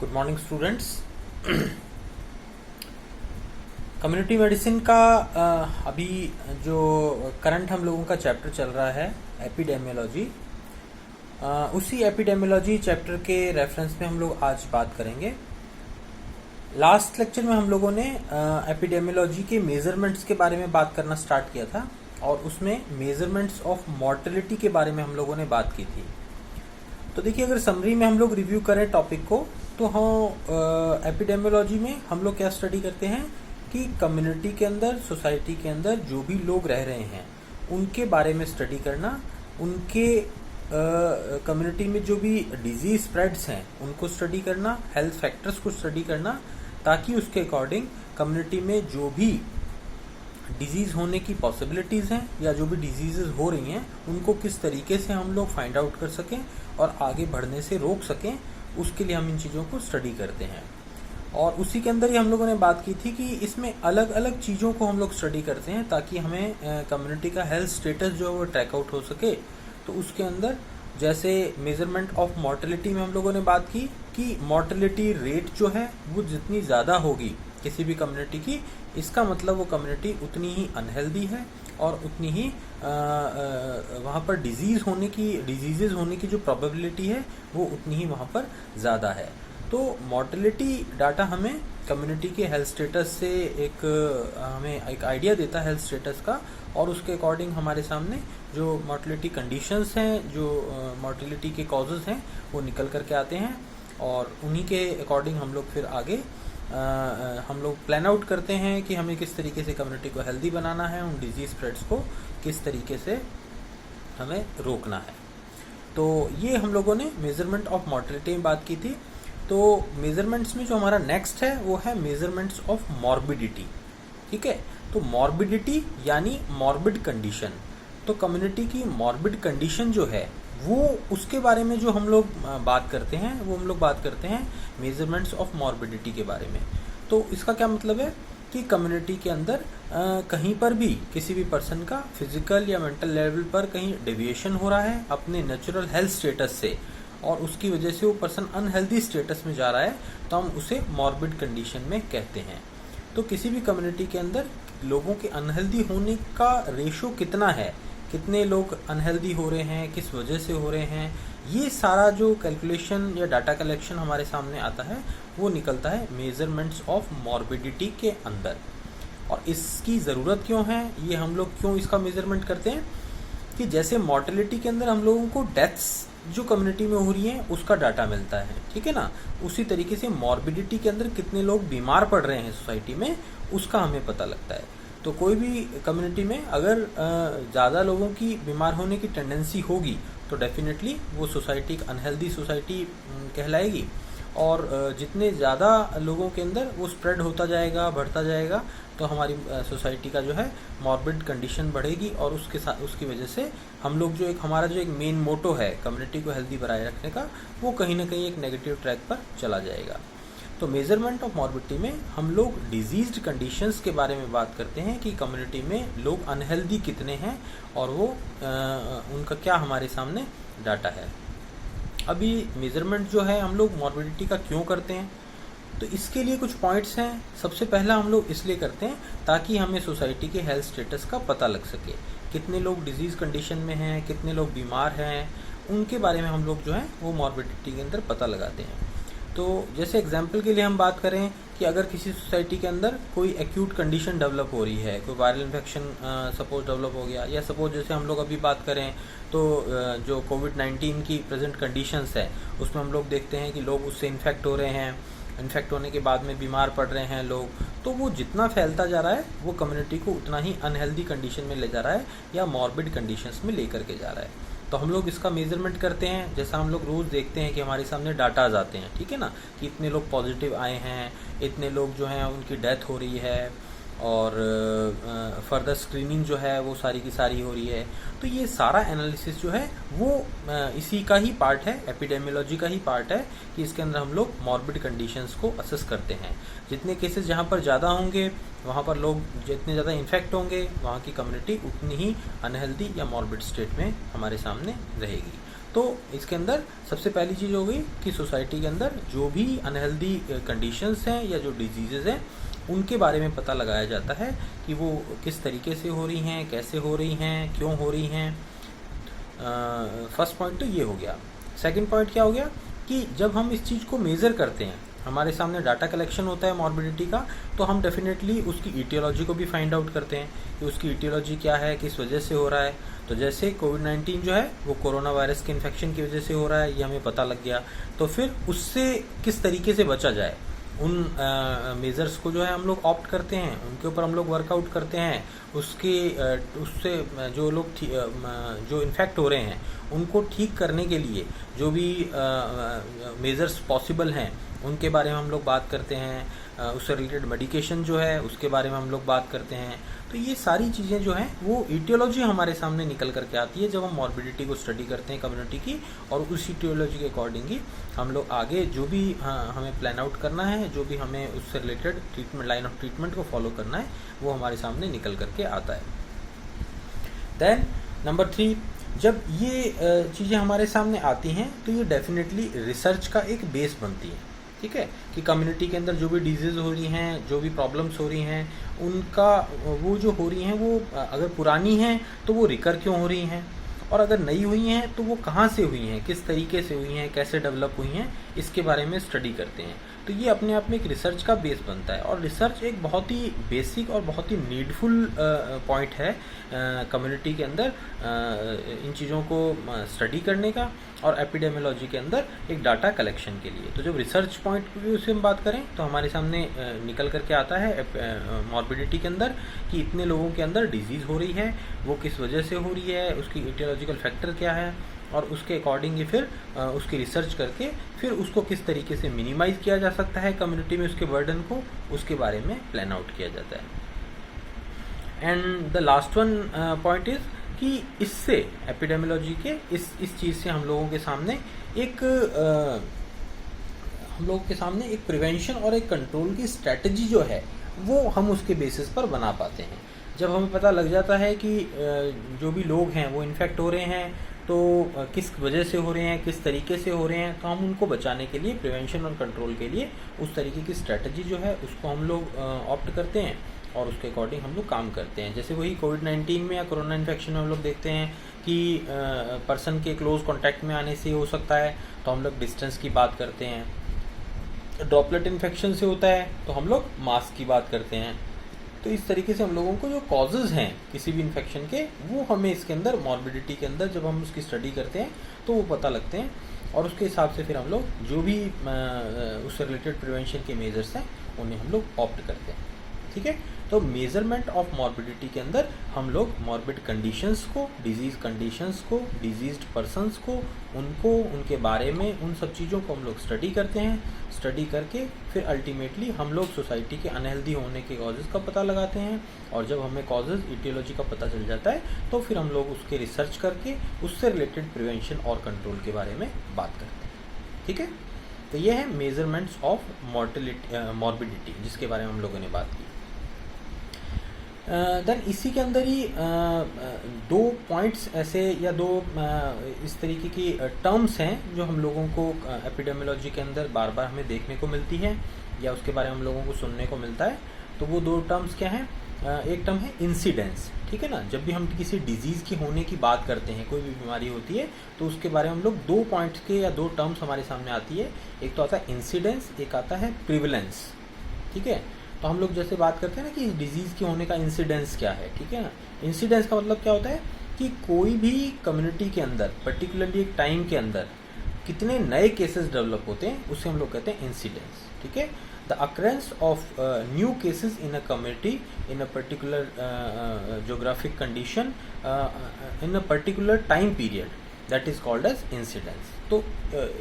Good morning students. Community medicine का अभी जो करंट हम लोगों का चैप्टर चल रहा है एपिडेमियोलॉजी, उसी एपिडेमियोलॉजी चैप्टर के रेफरेंस में हम लोग आज बात करेंगे। लास्ट लेक्चर में हम लोगों ने एपिडेमियोलॉजी के मेजरमेंट्स के बारे में बात करना स्टार्ट किया था और उसमें मेजरमेंट्स ऑफ मॉर्टेलिटी के बारे में हम लोगों ने बात की थी। तो देखिए, अगर समरी में हम लोग रिव्यू करें टॉपिक को, तो हम एपिडेमियोलॉजी में हम लोग क्या स्टडी करते हैं कि कम्युनिटी के अंदर, सोसाइटी के अंदर जो भी लोग रह रहे हैं उनके बारे में स्टडी करना, उनके कम्युनिटी में जो भी डिजीज स्प्रेड्स हैं उनको स्टडी करना, हेल्थ फैक्टर्स को स्टडी करना, ताकि उसके अकॉर्डिंग कम्युनिटी में जो भी डिजीज होने की पॉसिबिलिटीज़ हैं या जो भी डिजीजेस हो रही हैं उनको किस तरीके से हम लोग फाइंड आउट कर सकें और आगे बढ़ने से रोक सकें, उसके लिए हम इन चीज़ों को स्टडी करते हैं। और उसी के अंदर ही हम लोगों ने बात की थी कि इसमें अलग अलग चीज़ों को हम लोग स्टडी करते हैं ताकि हमें कम्युनिटी का हेल्थ स्टेटस जो है वो ट्रैक आउट हो सके। तो उसके अंदर जैसे मेजरमेंट ऑफ मॉर्टेलिटी में हम लोगों ने बात की कि मॉर्टेलिटी रेट जो है वो जितनी ज़्यादा होगी किसी भी कम्युनिटी की, इसका मतलब वो कम्युनिटी उतनी ही अनहेल्दी है और उतनी ही वहाँ पर डिजीज़ होने की जो प्रोबेबिलिटी है वो उतनी ही वहाँ पर ज़्यादा है। तो मॉर्टेलिटी डाटा हमें कम्युनिटी के हेल्थ स्टेटस से हमें एक आइडिया देता है हेल्थ स्टेटस का, और उसके अकॉर्डिंग हमारे सामने जो मॉर्टेलिटी कंडीशंस हैं, जो मॉर्टेलिटी के कॉजेज़ हैं वो निकल करके आते हैं, और उन्हीं के अकॉर्डिंग हम लोग फिर आगे हम लोग प्लान आउट करते हैं कि हमें किस तरीके से कम्युनिटी को हेल्दी बनाना है, उन डिजीज स्प्रेड्स को किस तरीके से हमें रोकना है। तो ये हम लोगों ने मेजरमेंट ऑफ मॉर्टेलिटी में बात की थी। तो मेजरमेंट्स में जो हमारा नेक्स्ट है वो है मेजरमेंट्स ऑफ मॉर्बिडिटी। ठीक है, तो मॉर्बिडिटी यानी मॉर्बिड कंडीशन। तो कम्युनिटी की मॉर्बिड कंडीशन जो है वो, उसके बारे में जो हम लोग बात करते हैं वो हम लोग बात करते हैं मेजरमेंट्स ऑफ मॉर्बिडिटी के बारे में। तो इसका क्या मतलब है कि कम्युनिटी के अंदर कहीं पर भी किसी भी पर्सन का फिजिकल या मेंटल लेवल पर कहीं डेविएशन हो रहा है अपने नेचुरल हेल्थ स्टेटस से, और उसकी वजह से वो पर्सन अनहेल्दी स्टेटस में जा रहा है, तो हम उसे मॉर्बिड कंडीशन में कहते हैं। तो किसी भी कम्युनिटी के अंदर लोगों के अनहेल्दी होने का रेशो कितना है, कितने लोग अनहेल्दी हो रहे हैं, किस वजह से हो रहे हैं, ये सारा जो कैलकुलेशन या डाटा कलेक्शन हमारे सामने आता है वो निकलता है मेजरमेंट्स ऑफ मॉर्बिडिटी के अंदर। और इसकी ज़रूरत क्यों है, ये हम लोग क्यों इसका मेजरमेंट करते हैं कि जैसे मॉर्टेलिटी के अंदर हम लोगों को डेथ्स जो कम्युनिटी में हो रही हैं उसका डाटा मिलता है, ठीक है ना, उसी तरीके से मॉर्बिडिटी के अंदर कितने लोग बीमार पड़ रहे हैं सोसाइटी में उसका हमें पता लगता है। तो कोई भी कम्युनिटी में अगर ज़्यादा लोगों की बीमार होने की टेंडेंसी होगी तो डेफिनेटली वो सोसाइटी एक अनहेल्दी सोसाइटी कहलाएगी, और जितने ज़्यादा लोगों के अंदर वो स्प्रेड होता जाएगा, बढ़ता जाएगा, तो हमारी सोसाइटी का जो है मॉर्बिड कंडीशन बढ़ेगी, और उसके साथ उसकी वजह से हम लोग जो हमारा जो एक मेन मोटो है कम्युनिटी को हेल्दी बनाए रखने का, वो कहीं ना कहीं एक नेगेटिव ट्रैक पर चला जाएगा। तो मेजरमेंट ऑफ मॉर्बिडिटी में हम लोग डिजीज्ड कंडीशंस के बारे में बात करते हैं कि कम्युनिटी में लोग अनहेल्दी कितने हैं और वो उनका क्या हमारे सामने डाटा है। अभी मेजरमेंट जो है हम लोग मॉर्बिडिटी का क्यों करते हैं, तो इसके लिए कुछ पॉइंट्स हैं। सबसे पहला हम लोग इसलिए करते हैं ताकि हमें सोसाइटी के हेल्थ स्टेटस का पता लग सके, कितने लोग डिजीज़ कंडीशन में हैं, कितने लोग बीमार हैं, उनके बारे में हम लोग जो है वो मॉर्बिडिटी के अंदर पता लगाते हैं। तो जैसे एग्जांपल के लिए हम बात करें कि अगर किसी सोसाइटी के अंदर कोई एक्यूट कंडीशन डेवलप हो रही है, कोई वायरल इन्फेक्शन सपोज डेवलप हो गया, या सपोज जैसे हम लोग अभी बात करें तो जो कोविड-19 की प्रेजेंट कंडीशंस है उसमें हम लोग देखते हैं कि लोग उससे इन्फेक्ट हो रहे हैं, इन्फेक्ट होने के बाद में बीमार पड़ रहे हैं लोग, तो वो जितना फैलता जा रहा है वो कम्युनिटी को उतना ही अनहेल्दी कंडीशन में ले जा रहा है या मॉर्बिड कंडीशंस में लेकर के जा रहा है। तो हम लोग इसका मेजरमेंट करते हैं, जैसा हम लोग रोज़ देखते हैं कि हमारे सामने डाटाज आते हैं, ठीक है ना, कि इतने लोग पॉजिटिव आए हैं, इतने लोग जो हैं उनकी डेथ हो रही है, और फर्दर स्क्रीनिंग जो है वो सारी की सारी हो रही है। तो ये सारा एनालिसिस जो है वो इसी का ही पार्ट है, एपिडेमियोलॉजी का ही पार्ट है, कि इसके अंदर हम लोग मॉर्बिड कंडीशंस को असेस करते हैं। जितने केसेस जहाँ पर ज़्यादा होंगे वहाँ पर लोग जितने ज़्यादा इन्फेक्ट होंगे वहाँ की कम्युनिटी उतनी ही अनहेल्दी या मॉर्बिड स्टेट में हमारे सामने रहेगी। तो इसके अंदर सबसे पहली चीज़ हो गई कि सोसाइटी के अंदर जो भी अनहेल्दी कंडीशंस हैं या जो डिजीज़ेज़ हैं उनके बारे में पता लगाया जाता है कि वो किस तरीके से हो रही हैं, कैसे हो रही हैं, क्यों हो रही हैं। फर्स्ट पॉइंट तो ये हो गया। सेकंड पॉइंट क्या हो गया कि जब हम इस चीज़ को मेज़र करते हैं, हमारे सामने डाटा कलेक्शन होता है मॉर्बिडिटी का, तो हम डेफिनेटली उसकी ईटियोलॉजी को भी फाइंड आउट करते हैं कि उसकी ईटियोलॉजी क्या है, किस वजह से हो रहा है। तो जैसे कोविड-19 जो है वो कोरोना वायरस के इन्फेक्शन की वजह से हो रहा है, ये हमें पता लग गया। तो फिर उससे किस तरीके से बचा जाए, उन मेजर्स को जो है हम लोग ऑप्ट करते हैं, उनके ऊपर हम लोग वर्कआउट करते हैं। उससे जो लोग जो इन्फेक्ट हो रहे हैं उनको ठीक करने के लिए जो भी मेजर्स पॉसिबल हैं उनके बारे में हम लोग बात करते हैं। उससे रिलेटेड मेडिकेशन जो है उसके बारे में हम लोग बात करते हैं। तो ये सारी चीज़ें जो हैं वो ईटियोलॉजी हमारे सामने निकल करके आती है जब हम मॉर्बिडिटी को स्टडी करते हैं कम्युनिटी की, और उस ईटियोलॉजी के अकॉर्डिंग ही हम लोग आगे जो भी हमें प्लान आउट करना है, जो भी हमें उससे related treatment, line of treatment को फॉलो करना है, वो हमारे सामने निकल करके आता है। देन नंबर 3, जब ये चीज़ें हमारे सामने आती हैं तो ये डेफिनेटली रिसर्च का एक बेस बनती है। ठीक है, कि कम्युनिटी के अंदर जो भी डिजीज़ हो रही हैं, जो भी प्रॉब्लम्स हो रही हैं, उनका वो जो हो रही हैं वो अगर पुरानी हैं तो वो रिकर क्यों हो रही हैं, और अगर नई हुई हैं तो वो कहाँ से हुई हैं, किस तरीके से हुई हैं, कैसे डेवलप हुई हैं, इसके बारे में स्टडी करते हैं। तो ये अपने आप में एक रिसर्च का बेस बनता है, और रिसर्च एक बहुत ही बेसिक और बहुत ही नीडफुल पॉइंट है कम्युनिटी के अंदर इन चीज़ों को स्टडी करने का, और एपिडेमियोलॉजी के अंदर एक डाटा कलेक्शन के लिए। तो जब रिसर्च पॉइंट व्यू से हम बात करें तो हमारे सामने निकल करके आता है मॉर्बिडिटी के अंदर कि इतने लोगों के अंदर डिजीज़ हो रही है, वो किस वजह से हो रही है, उसकी इटियोलॉजिकल फैक्टर क्या है, और उसके अकॉर्डिंग ही फिर उसकी रिसर्च करके फिर उसको किस तरीके से मिनिमाइज़ किया जा सकता है कम्युनिटी में उसके बर्डन को, उसके बारे में प्लान आउट किया जाता है। And the last one point is कि इससे एपिडेमियोलॉजी के इस चीज़ से हम लोगों के सामने एक प्रिवेंशन और एक कंट्रोल की स्ट्रैटेजी जो है वो हम उसके बेसिस पर बना पाते हैं। जब हमें पता लग जाता है कि जो भी लोग हैं वो इन्फेक्ट हो रहे हैं तो किस वजह से हो रहे हैं, किस तरीके से हो रहे हैं, तो हम उनको बचाने के लिए, प्रिवेंशन और कंट्रोल के लिए उस तरीके की स्ट्रैटेजी जो है उसको हम लोग ऑप्ट करते हैं और उसके अकॉर्डिंग हम लोग काम करते हैं। जैसे वही कोविड-19 में या कोरोना इन्फेक्शन में हम लोग देखते हैं कि पर्सन के क्लोज कॉन्टैक्ट में आने से हो सकता है तो हम लोग डिस्टेंस की बात करते हैं। ड्रॉपलेट इन्फेक्शन से होता है तो हम लोग मास्क की बात करते हैं। तो इस तरीके से हम लोगों को जो कॉजेज़ हैं किसी भी इन्फेक्शन के, वो हमें इसके अंदर मॉर्बिडिटी के अंदर जब हम उसकी स्टडी करते हैं तो वो पता लगते हैं, और उसके हिसाब से फिर हम लोग जो भी उससे रिलेटेड प्रिवेंशन के मेजर्स हैं उन्हें हम लोग ऑप्ट करते हैं। ठीक है, तो मेजरमेंट ऑफ मॉर्बिडिटी के अंदर हम लोग मॉर्बिड कंडीशंस को, डिजीज़ कंडीशंस को, डिजीज्ड पर्सन्स को, उनको, उनके बारे में, उन सब चीज़ों को हम लोग स्टडी करते हैं। स्टडी करके फिर अल्टीमेटली हम लोग सोसाइटी के अनहेल्दी होने के कॉजेज़ का पता लगाते हैं, और जब हमें कॉजेज़, इटियोलॉजी का पता चल जाता है तो फिर हम लोग उसके रिसर्च करके उससे रिलेटेड प्रिवेंशन और कंट्रोल के बारे में बात करते हैं। ठीक है, तो ये है मेजरमेंट्स ऑफ मॉर्बिडिटी जिसके बारे में हम लोगों ने बात की। देन इसी के अंदर ही दो पॉइंट्स ऐसे या दो इस तरीके की टर्म्स हैं जो हम लोगों को एपिडेमियोलॉजी के अंदर बार बार हमें देखने को मिलती है या उसके बारे में हम लोगों को सुनने को मिलता है। तो वो दो टर्म्स क्या हैं? एक टर्म है इंसिडेंस। ठीक है ना, जब भी हम किसी डिजीज़ की होने की बात करते हैं, कोई भी बीमारी होती है तो उसके बारे में हम लोग दो पॉइंट्स के या दो टर्म्स हमारे सामने आती है। एक तो आता है इंसिडेंस, एक आता है प्रिवलेंस। ठीक है, तो हम लोग जैसे बात करते हैं ना कि इस डिजीज़ के होने का इंसिडेंस क्या है। ठीक है ना, इंसिडेंस का मतलब क्या होता है कि कोई भी कम्युनिटी के अंदर पर्टिकुलरली एक टाइम के अंदर कितने नए केसेस डेवलप होते हैं उसे हम लोग कहते हैं इंसिडेंस। ठीक है, the occurrence of new cases in a community in a particular geographic condition in a particular time period that is called as incidence. तो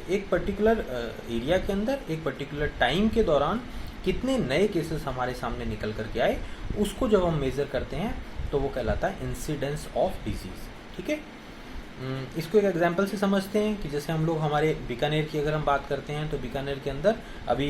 एक पर्टिकुलर एरिया के अंदर एक पर्टिकुलर टाइम के दौरान कितने नए केसेस हमारे सामने निकल करके आए, उसको जब हम मेज़र करते हैं तो वो कहलाता है इंसिडेंस ऑफ डिजीज़। ठीक है, इसको एक एग्जांपल से समझते हैं कि जैसे हम लोग हमारे बीकानेर की अगर हम बात करते हैं तो बीकानेर के अंदर अभी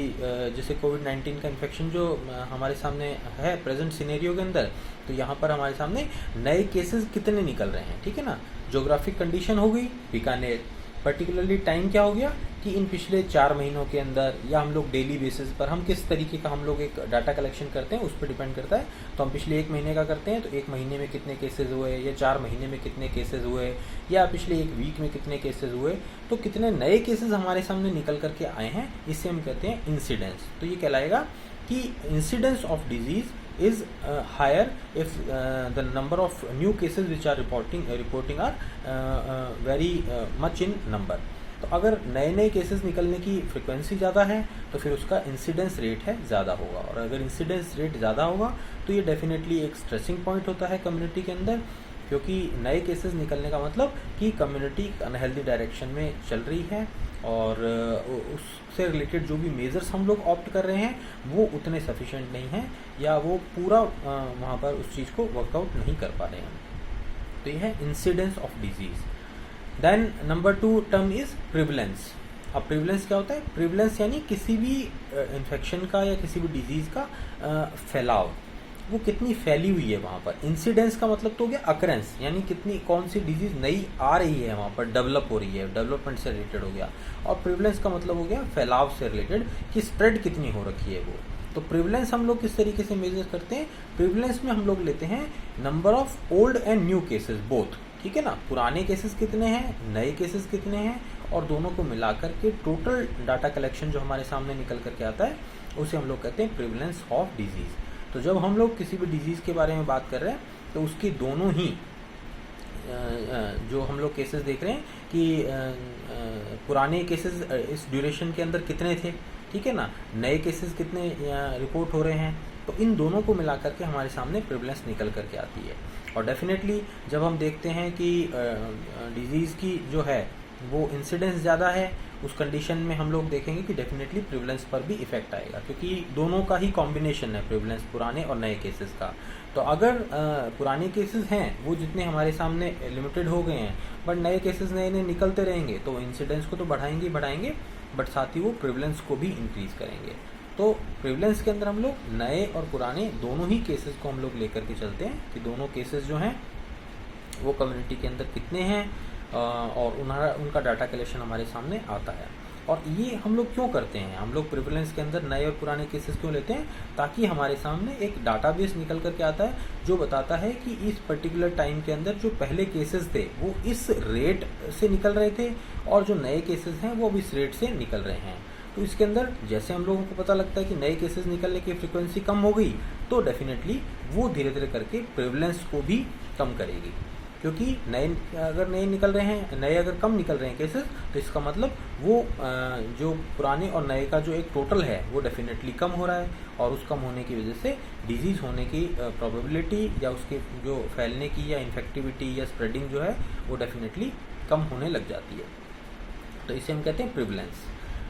जैसे कोविड-19 का इन्फेक्शन जो हमारे सामने है प्रेजेंट सिनेरियो के अंदर, तो यहाँ पर हमारे सामने नए केसेस कितने निकल रहे हैं। ठीक है ना, जोग्राफिक कंडीशन हो गई बीकानेर, पर्टिकुलरली टाइम क्या हो गया कि इन पिछले 4 महीनों के अंदर, या हम लोग डेली बेसिस पर हम किस तरीके का हम लोग एक डाटा कलेक्शन करते हैं उस पर डिपेंड करता है। तो हम पिछले 1 महीने का करते हैं तो 1 महीने में कितने केसेस हुए, या 4 महीने में कितने केसेस हुए, या पिछले 1 वीक में कितने केसेस हुए, तो कितने नए केसेस हमारे सामने निकल करके आए हैं, इससे हम कहते हैं इंसिडेंस। तो ये कहलाएगा कि incidence of disease is higher if the number of new cases which are reporting are very much in number। तो अगर नए नए केसेस निकलने की फ्रिक्वेंसी ज़्यादा है तो फिर उसका इंसिडेंस रेट है ज़्यादा होगा, और अगर इंसिडेंस रेट ज़्यादा होगा तो ये डेफिनेटली एक स्ट्रेसिंग पॉइंट होता है कम्युनिटी के अंदर, क्योंकि नए केसेस निकलने का मतलब कि कम्युनिटी अनहेल्दी डायरेक्शन में चल रही है, और उससे रिलेटेड जो भी मेजर्स हम लोग ऑप्ट कर रहे हैं वो उतने सफिशिएंट नहीं हैं, या वो पूरा वहाँ पर उस चीज़ को वर्कआउट नहीं कर पा रहे हैं। तो ये है incidence of disease. Then number 2 term is prevalence. अब प्रिवलेंस क्या होता है? प्रिवलेंस यानी किसी भी इन्फेक्शन का या किसी भी डिजीज़ का फैलाव, वो कितनी फैली हुई है वहाँ पर। इंसिडेंस का मतलब तो हो गया अकरेंस, यानी कितनी कौन सी डिजीज़ नई आ रही है वहाँ पर, डेवलप हो रही है, डेवलपमेंट से रिलेटेड हो गया। और प्रिवलेंस का मतलब हो गया फैलाव से रिलेटेड, कि स्प्रेड कितनी हो रखी है वो। तो प्रिवलेंस हम लोग किस तरीके से मेजर करते हैं? प्रिवलेंस में हम लोग लेते हैं number of old and new cases both, ठीक है ना। पुराने केसेस कितने हैं, नए केसेस कितने हैं, और दोनों को मिलाकर के टोटल डाटा कलेक्शन जो हमारे सामने निकल करके आता है उसे हम लोग कहते हैं प्रिवलेंस ऑफ डिजीज़। तो जब हम लोग किसी भी डिजीज़ के बारे में बात कर रहे हैं तो उसकी दोनों ही जो हम लोग केसेस देख रहे हैं कि पुराने केसेस इस ड्यूरेशन के अंदर कितने थे, ठीक है ना, नए केसेस कितने रिपोर्ट हो रहे हैं, तो इन दोनों को मिला करके हमारे सामने प्रिवलेंस निकल करके आती है। और डेफिनेटली जब हम देखते हैं कि डिजीज़ की जो है वो इंसिडेंस ज़्यादा है, उस कंडीशन में हम लोग देखेंगे कि डेफिनेटली प्रिवलेंस पर भी इफेक्ट आएगा, क्योंकि दोनों का ही कॉम्बिनेशन है, प्रिवलेंस पुराने और नए केसेस का। तो अगर पुराने केसेस हैं वो जितने हमारे सामने लिमिटेड हो गए हैं, बट नए केसेस नए नए निकलते रहेंगे, तो इंसिडेंस को तो बढ़ाएंगे बढ़ाएंगे, बट साथ ही वो प्रिवलेंस को भी इंक्रीज करेंगे। तो प्रिवलेंस के अंदर हम लोग नए और पुराने दोनों ही केसेस को हम लोग लेकर के चलते हैं कि दोनों केसेस जो हैं वो कम्युनिटी के अंदर कितने हैं, और उनका डाटा कलेक्शन हमारे सामने आता है। और ये हम लोग क्यों करते हैं? हम लोग प्रिवलेंस के अंदर नए और पुराने केसेस क्यों लेते हैं? ताकि हमारे सामने एक डाटाबेस निकल करके आता है जो बताता है कि इस पर्टिकुलर टाइम के अंदर जो पहले केसेस थे वो इस रेट से निकल रहे थे, और जो नए केसेस हैं वो अब इस रेट से निकल रहे हैं। तो इसके अंदर जैसे हम लोगों को पता लगता है कि नए केसेस निकलने की फ्रिक्वेंसी कम हो गई, तो डेफिनेटली वो धीरे धीरे करके प्रिवलेंस को भी कम करेगी, क्योंकि नए अगर कम निकल रहे हैं केसेस, तो इसका मतलब वो जो पुराने और नए का जो एक टोटल है वो डेफिनेटली कम हो रहा है, और उस कम होने की वजह से डिजीज़ होने की प्रोबेबिलिटी या उसके जो फैलने की या इन्फेक्टिविटी या स्प्रेडिंग जो है वो डेफिनेटली कम होने लग जाती है। तो इसे हम कहते हैं प्रिवलेंस।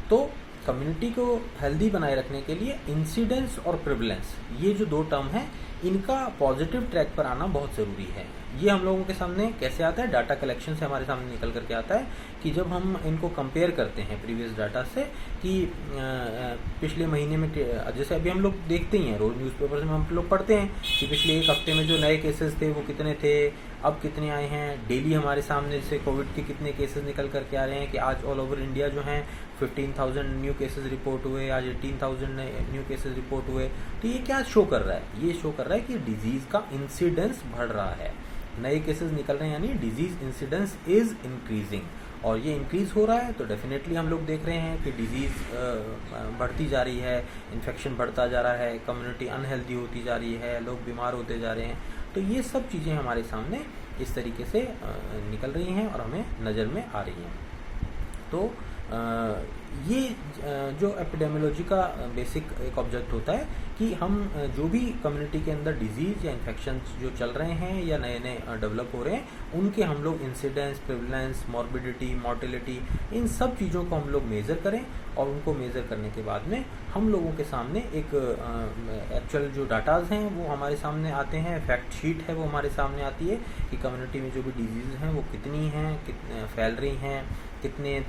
तो कम्युनिटी को हेल्दी बनाए रखने के लिए इंसिडेंस और प्रिवलेंस, ये जो दो टर्म हैं, इनका पॉजिटिव ट्रैक पर आना बहुत ज़रूरी है। ये हम लोगों के सामने कैसे आता है? डाटा कलेक्शन से हमारे सामने निकल करके आता है कि जब हम इनको कंपेयर करते हैं प्रीवियस डाटा से, कि पिछले महीने में, जैसे अभी हम लोग देखते ही हैं रोज़ न्यूज़पेपर में हम लोग पढ़ते हैं कि पिछले एक हफ्ते में जो नए केसेस थे वो कितने थे, अब कितने आए हैं। डेली हमारे सामने जैसे कोविड के कितने केसेस निकल करके आ रहे हैं कि आज ऑल ओवर इंडिया जो हैं 15,000 न्यू केसेस रिपोर्ट हुए, आज 18,000 न्यू केसेस रिपोर्ट हुए। तो ये क्या शो कर रहा है? ये शो कर रहा है कि डिजीज़ का इंसिडेंस बढ़ रहा है, नए केसेस निकल रहे हैं, यानी डिजीज़ इंसिडेंस इज़ इंक्रीजिंग, और ये इंक्रीज़ हो रहा है। तो डेफिनेटली हम लोग देख रहे हैं कि डिजीज़ बढ़ती जा रही है, इन्फेक्शन बढ़ता जा रहा है, कम्युनिटी अनहेल्दी होती जा रही है, लोग बीमार होते जा रहे हैं। तो ये सब चीज़ें हमारे सामने इस तरीके से निकल रही हैं और हमें नज़र में आ रही हैं। तो ये जो एपिडेमियोलॉजी का बेसिक एक ऑब्जेक्ट होता है कि हम जो भी कम्युनिटी के अंदर डिजीज़ या इन्फेक्शंस जो चल रहे हैं या नए नए डेवलप हो रहे हैं, उनके हम लोग इंसिडेंस, प्रिवलेंस, मॉर्बिडिटी, मॉर्टिलिटी, इन सब चीज़ों को हम लोग मेज़र करें, और उनको मेज़र करने के बाद में हम लोगों के सामने एक एक्चुअल जो डाटाज़ हैं वो हमारे सामने आते हैं, फैक्ट शीट है वो हमारे सामने आती है कि कम्युनिटी में जो भी डिजीज़ हैं वो कितनी हैं, कितने फैल रही हैं, कितने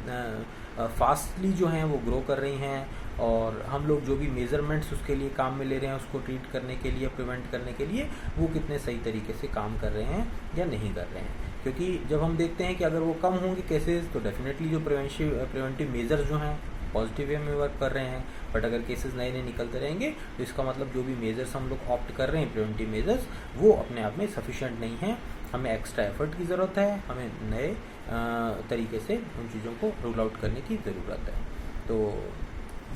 फास्टली जो हैं वो ग्रो कर रही हैं, और हम लोग जो भी मेज़रमेंट्स उसके लिए काम में ले रहे हैं, उसको ट्रीट करने के लिए, प्रिवेंट करने के लिए, वो कितने सही तरीके से काम कर रहे हैं या नहीं कर रहे हैं। क्योंकि जब हम देखते हैं कि अगर वो कम होंगे केसेस तो डेफिनेटली जो प्रिवेंटिव मेजर्स जो हैं पॉजिटिव वे में वर्क कर रहे हैं। बट अगर केसेस नए नए निकलते रहेंगे तो इसका मतलब जो भी मेजर्स हम लोग ऑप्ट कर रहे हैं प्रिवेंटिव मेजर्स वो अपने आप में सफिशिएंट नहीं है, हमें एक्स्ट्रा एफर्ट की ज़रूरत है, हमें नए तरीके से उन चीज़ों को रूल आउट करने की ज़रूरत है। तो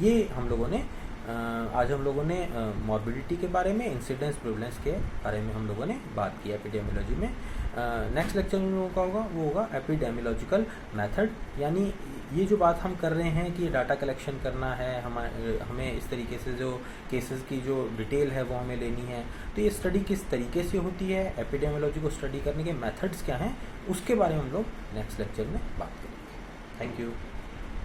ये हम लोगों ने आज हम लोगों ने मॉर्बिडिटी के बारे में, इंसिडेंस प्रिवलेंस के बारे में हम लोगों ने बात की एपिडेमियोलॉजी में। नेक्स्ट लेक्चर में लोगों का होगा वो होगा एपिडेमियोलॉजिकल मेथड, यानी ये जो बात हम कर रहे हैं कि डाटा कलेक्शन करना है, हमें इस तरीके से जो केसेस की जो डिटेल है वो हमें लेनी है, तो ये स्टडी किस तरीके से होती है, एपिडेमियोलॉजी को स्टडी करने के मेथड्स क्या हैं, उसके बारे में हम लोग नेक्स्ट लेक्चर में बात करेंगे। Thank you.